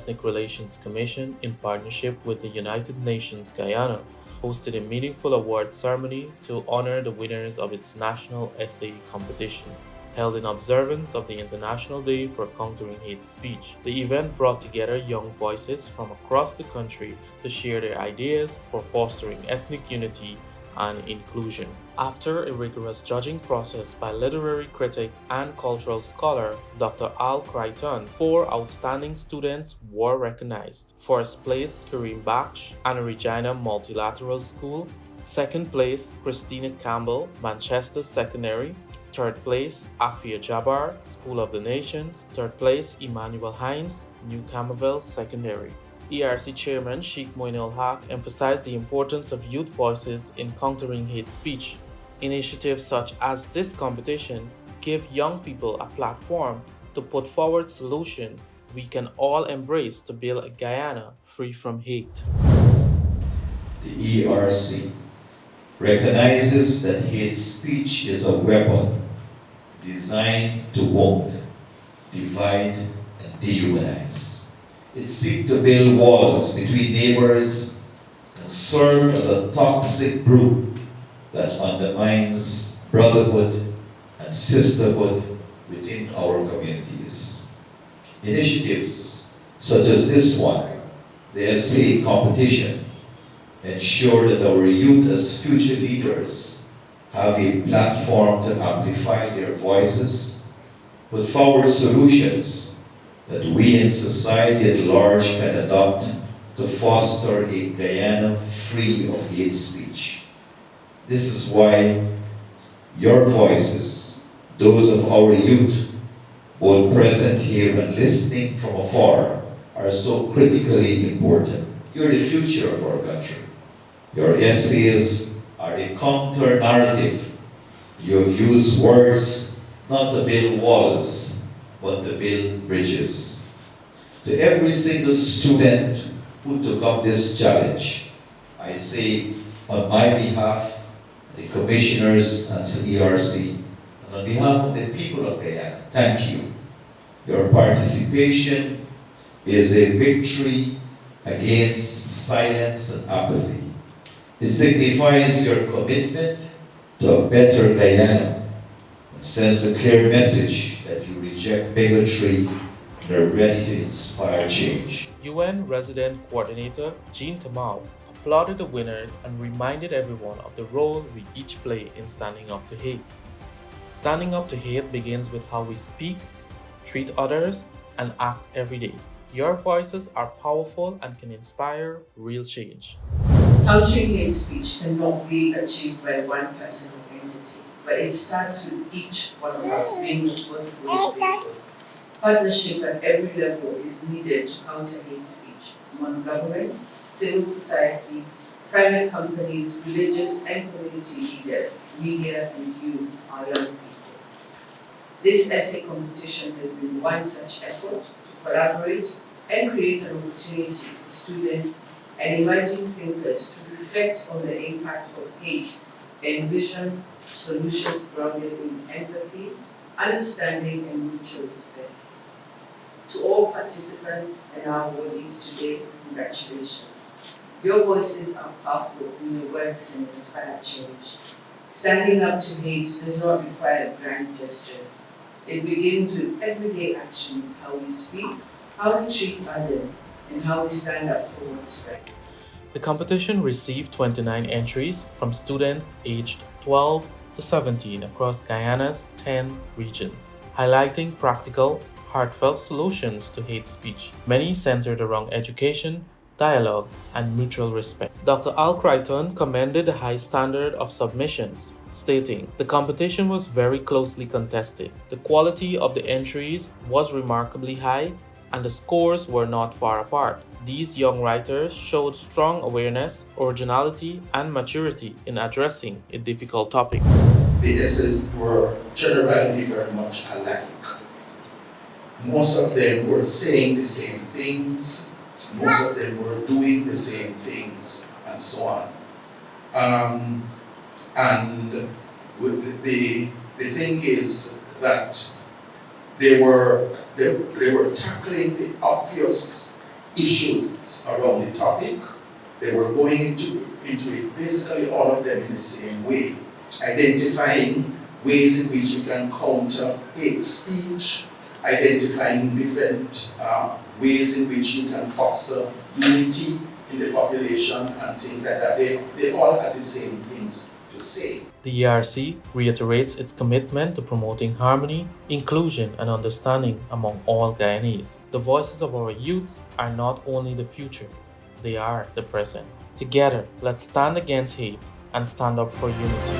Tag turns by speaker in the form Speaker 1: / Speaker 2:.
Speaker 1: Ethnic Relations Commission, in partnership with the United Nations Guyana, hosted a meaningful award ceremony to honor the winners of its national essay competition. Held in observance of the International Day for Countering Hate Speech, the event brought together young voices from across the country to share their ideas for fostering ethnic unity and inclusion. After a rigorous judging process by literary critic and cultural scholar Dr. Al Crichton, four outstanding students were recognized. First place, Kareem Baksh and Regina Multilateral School. Second place, Christina Campbell, Manchester Secondary. Third place, Afia Jabbar, School of the Nations. Third place, Emmanuel Hines, New Camerville Secondary. ERC Chairman Sheikh Moinul Haq emphasized the importance of youth voices in countering hate speech. Initiatives such as this competition give young people a platform to put forward solutions we can all embrace to build a Guyana free from hate.
Speaker 2: The ERC recognizes that hate speech is a weapon designed to wound, divide, and dehumanize. It seeks to build walls between neighbors and serve as a toxic brew that undermines brotherhood and sisterhood within our communities. Initiatives such as this one, the essay competition, ensure that our youth as future leaders have a platform to amplify their voices, put forward solutions that we in society at large can adopt to foster a Guyana free of hate speech. This is why your voices, those of our youth, both present here and listening from afar, are so critically important. You're the future of our country. Your essays are a counter-narrative. You have used words not to build walls, but to build bridges. To every single student who took up this challenge, I say on my behalf, the commissioners and ERC, and on behalf of the people of Guyana, thank you. Your participation is a victory against silence and apathy. It signifies your commitment to a better Guyana and sends a clear message that you reject bigotry and are ready to inspire change.
Speaker 1: UN Resident Coordinator Jean Kamau applauded the winners and reminded everyone of the role we each play in standing up to hate. Standing up to hate begins with how we speak, treat others, and act every day. Your voices are powerful and can inspire real change.
Speaker 3: Countering hate speech cannot be achieved by one person or entity, but it starts with each one of us being responsible individuals. Partnership at every level is needed to counter hate speech among governments, civil society, private companies, religious and community leaders, media, and you, our young people. This essay competition has been one such effort to collaborate and create an opportunity for students and emerging thinkers to reflect on the impact of hate and envision solutions grounded in empathy, understanding, and mutual respect. To all participants and our awardees today, congratulations. Your voices are powerful and your words can inspire change. Standing up to hate does not require grand gestures. It begins with everyday actions, how we speak, how we treat others, and how we stand up for what's right.
Speaker 1: The competition received 29 entries from students aged 12 to 17 across Guyana's 10 regions, highlighting practical, heartfelt solutions to hate speech, many centered around education, dialogue, and mutual respect. Dr. Al Crichton commended the high standard of submissions, stating, "The competition was very closely contested. The quality of the entries was remarkably high, and the scores were not far apart. These young writers showed strong awareness, originality, and maturity in addressing a difficult topic."
Speaker 4: The essays were generally very much alike. Most of them were saying the same things, most of them were doing the same things, and so on. And the thing is that they were tackling the obvious issues around the topic. They were going into it, basically all of them in the same way, identifying ways in which we can counter hate speech, identifying different ways in which you can foster unity in the population and things like that. They all had the same things to say.
Speaker 1: The ERC reiterates its commitment to promoting harmony, inclusion, and understanding among all Guyanese. The voices of our youth are not only the future, they are the present. Together, let's stand against hate and stand up for unity.